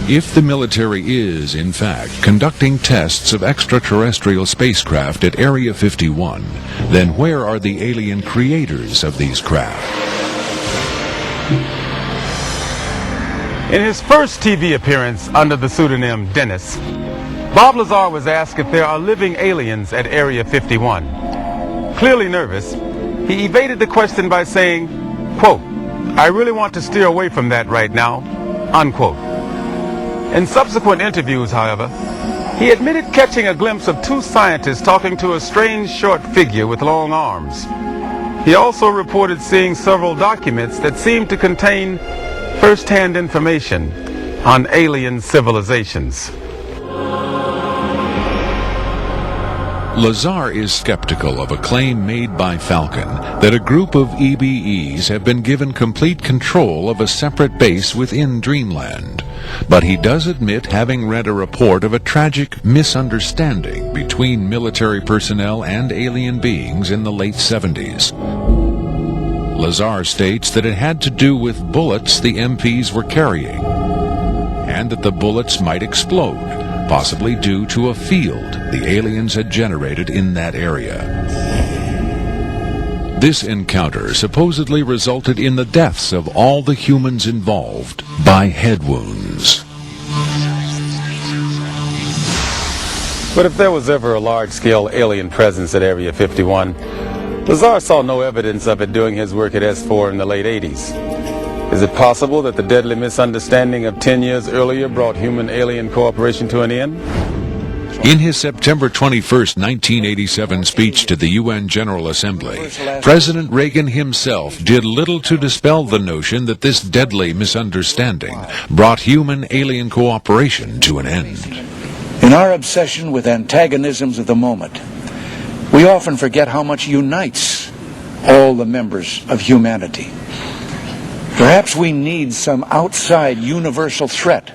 If the military is, in fact, conducting tests of extraterrestrial spacecraft at Area 51, then where are the alien creators of these craft? In his first TV appearance under the pseudonym Dennis, Bob Lazar was asked if there are living aliens at Area 51. Clearly nervous, he evaded the question by saying, quote, "I really want to steer away from that right now," unquote. In subsequent interviews, however, he admitted catching a glimpse of two scientists talking to a strange short figure with long arms. He also reported seeing several documents that seemed to contain first-hand information on alien civilizations. Lazar is skeptical of a claim made by Falcon that a group of EBEs have been given complete control of a separate base within Dreamland. But he does admit having read a report of a tragic misunderstanding between military personnel and alien beings in the late 70s. Lazar states that it had to do with bullets the MPs were carrying, and that the bullets might explode, possibly due to a field the aliens had generated in that area. This encounter supposedly resulted in the deaths of all the humans involved by head wounds. But if there was ever a large-scale alien presence at Area 51, Lazar saw no evidence of it doing his work at S4 in the late 80s. Is it possible that the deadly misunderstanding of 10 years earlier brought human-alien cooperation to an end? In his September 21, 1987 speech to the UN General Assembly, President Reagan himself did little to dispel the notion that this deadly misunderstanding brought human-alien cooperation to an end. In our obsession with antagonisms of the moment, we often forget how much unites all the members of humanity. Perhaps we need some outside universal threat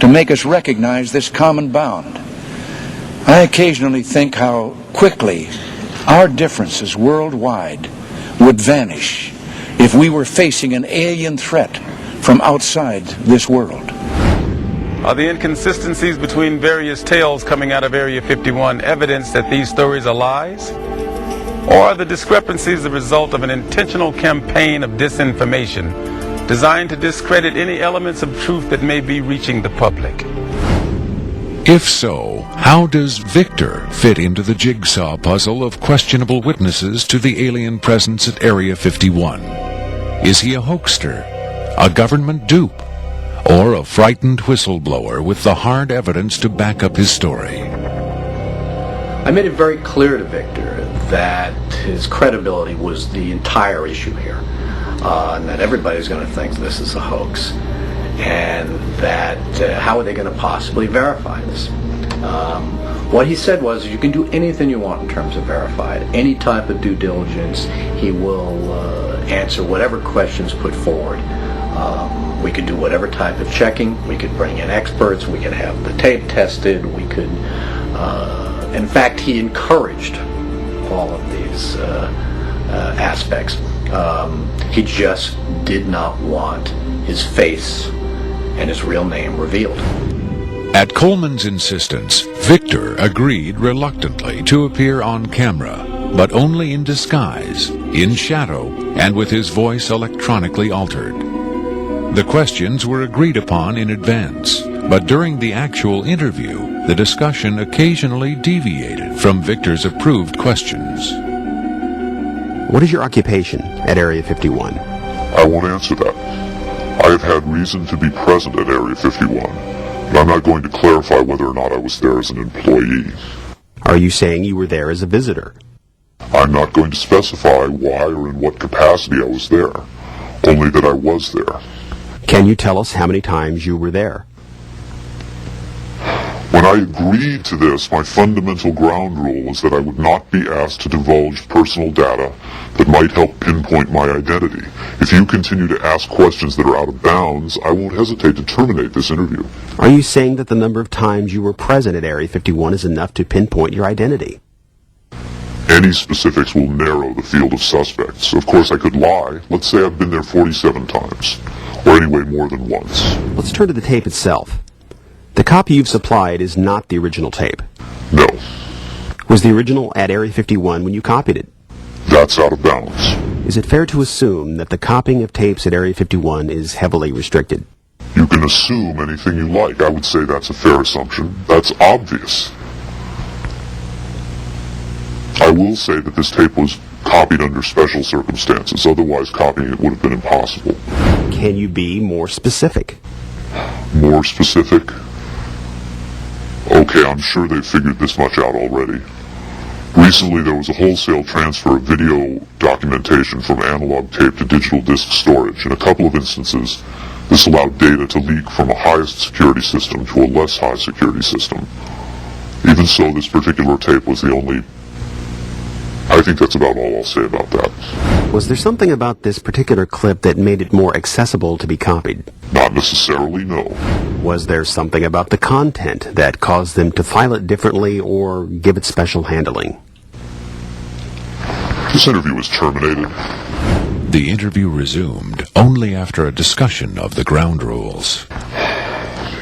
to make us recognize this common bound. I occasionally think how quickly our differences worldwide would vanish if we were facing an alien threat from outside this world. Are the inconsistencies between various tales coming out of Area 51 evidence that these stories are lies? Or are the discrepancies the result of an intentional campaign of disinformation designed to discredit any elements of truth that may be reaching the public? If so, how does Victor fit into the jigsaw puzzle of questionable witnesses to the alien presence at Area 51? Is he a hoaxer, a government dupe, or a frightened whistleblower with the hard evidence to back up his story? I made it very clear to Victor that his credibility was the entire issue here, and that everybody's going to think this is a hoax, and that how are they going to possibly verify this? What he said was, you can do anything you want in terms of verified, any type of due diligence. He will answer whatever questions put forward. We could do whatever type of checking. We could bring in experts. We could have the tape tested. We could, in fact, he encouraged all of these aspects. He just did not want his face and his real name revealed. At Coleman's insistence, Victor agreed reluctantly to appear on camera, but only in disguise, in shadow, and with his voice electronically altered. The questions were agreed upon in advance, but during the actual interview, the discussion occasionally deviated from Victor's approved questions. What is your occupation at Area 51? I won't answer that. I have had reason to be present at Area 51, but I'm not going to clarify whether or not I was there as an employee. Are you saying you were there as a visitor? I'm not going to specify why or in what capacity I was there, only that I was there. Can you tell us how many times you were there? When I agreed to this, my fundamental ground rule was that I would not be asked to divulge personal data that might help pinpoint my identity. If you continue to ask questions that are out of bounds, I won't hesitate to terminate this interview. Are you saying that the number of times you were present at Area 51 is enough to pinpoint your identity? Any specifics will narrow the field of suspects. Of course, I could lie. Let's say I've been there 47 times, or anyway more than once. Let's turn to the tape itself. The copy you've supplied is not the original tape. No, Was the original at Area 51 when you copied it? that's out of bounds. Is it fair to assume that the copying of tapes at Area 51 is heavily restricted? You can assume anything you like. I would say that's a fair assumption. That's obvious. I will say that this tape was copied under special circumstances. Otherwise, copying it would have been impossible. Can you be more specific? More specific? Okay, I'm sure they've figured this much out already. Recently, there was a wholesale transfer of video documentation from analog tape to digital disk storage. In a couple of instances, this allowed data to leak from a highest security system to a less high security system. Even so, this particular tape was the only... I think that's about all I'll say about that. Was there something about this particular clip that made it more accessible to be copied? Not necessarily, no. Was there something about the content that caused them to file it differently or give it special handling? This interview was terminated. The interview resumed only after a discussion of the ground rules.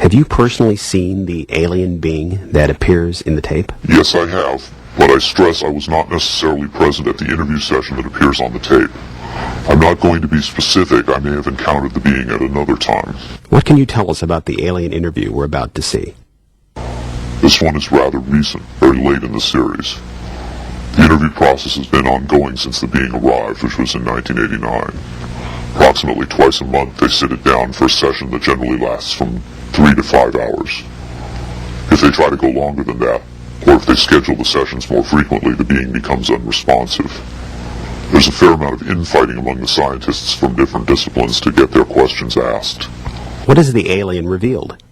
Have you personally seen the alien being that appears in the tape? Yes, I have. But I stress I was not necessarily present at the interview session that appears on the tape. I'm not going to be specific. I may have encountered the being at another time. What can you tell us about the alien interview we're about to see? This one is rather recent, very late in the series. The interview process has been ongoing since the being arrived, which was in 1989. Approximately twice a month, they sit it down for a session that generally lasts from 3 to 5 hours. If they try to go longer than that, or if they schedule the sessions more frequently, the being becomes unresponsive. There's a fair amount of infighting among the scientists from different disciplines to get their questions asked. What has the alien revealed?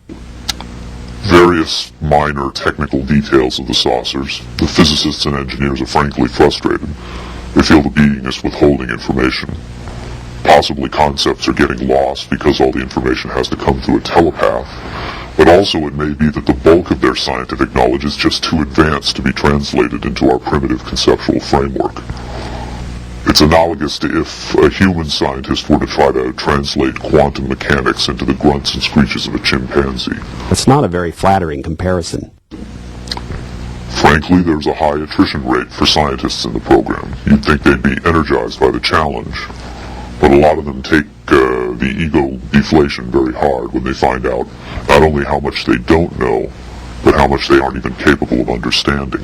Various minor technical details of the saucers. The physicists and engineers are frankly frustrated. They feel the being is withholding information. Possibly concepts are getting lost because all the information has to come through a telepath. But also it may be that the bulk of their scientific knowledge is just too advanced to be translated into our primitive conceptual framework. It's analogous to if a human scientist were to try to translate quantum mechanics into the grunts and screeches of a chimpanzee. That's not a very flattering comparison. Frankly, there's a high attrition rate for scientists in the program. You'd think they'd be energized by the challenge. But a lot of them take the ego deflation very hard when they find out not only how much they don't know, but how much they aren't even capable of understanding.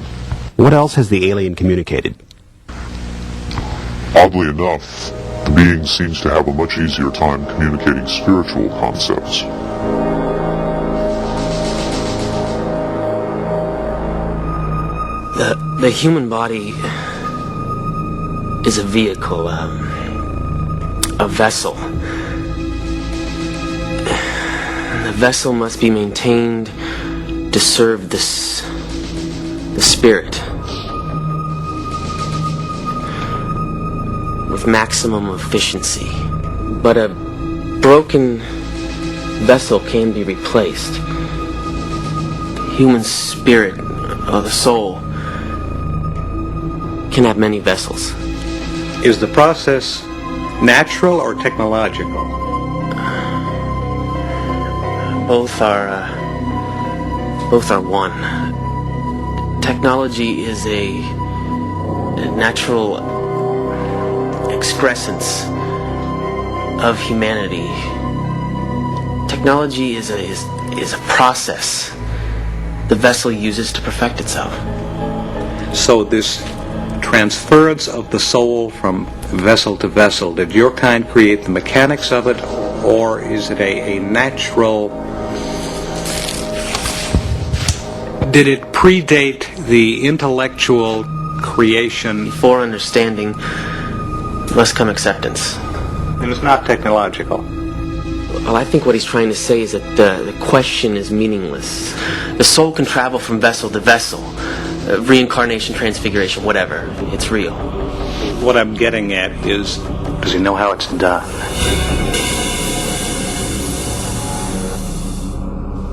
What else has the alien communicated? Oddly enough, the being seems to have a much easier time communicating spiritual concepts. The human body is a vehicle, a vessel. And the vessel must be maintained to serve the spirit with maximum efficiency. But a broken vessel can be replaced. The human spirit, or the soul, can have many vessels. Is the process natural or technological? Both are one. Technology is a natural excrescence of humanity. Technology is a process the vessel uses to perfect itself. So this transference of the soul from vessel to vessel, did your kind create the mechanics of it, or is it a natural... Did it predate the intellectual creation? Before understanding must come acceptance. And it's not technological. Well, I think what he's trying to say is that the question is meaningless. The soul can travel from vessel to vessel. Reincarnation, transfiguration, whatever. It's real. What I'm getting at is, does he know how it's done?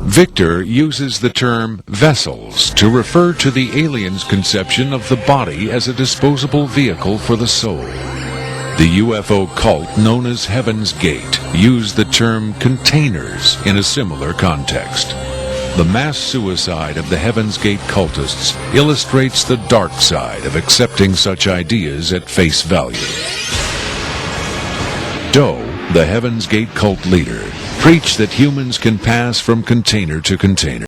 Victor uses the term vessels to refer to the alien's conception of the body as a disposable vehicle for the soul. The UFO cult known as Heaven's Gate used the term containers in a similar context. The mass suicide of the Heaven's Gate cultists illustrates the dark side of accepting such ideas at face value. Doe, the Heaven's Gate cult leader, preached that humans can pass from container to container.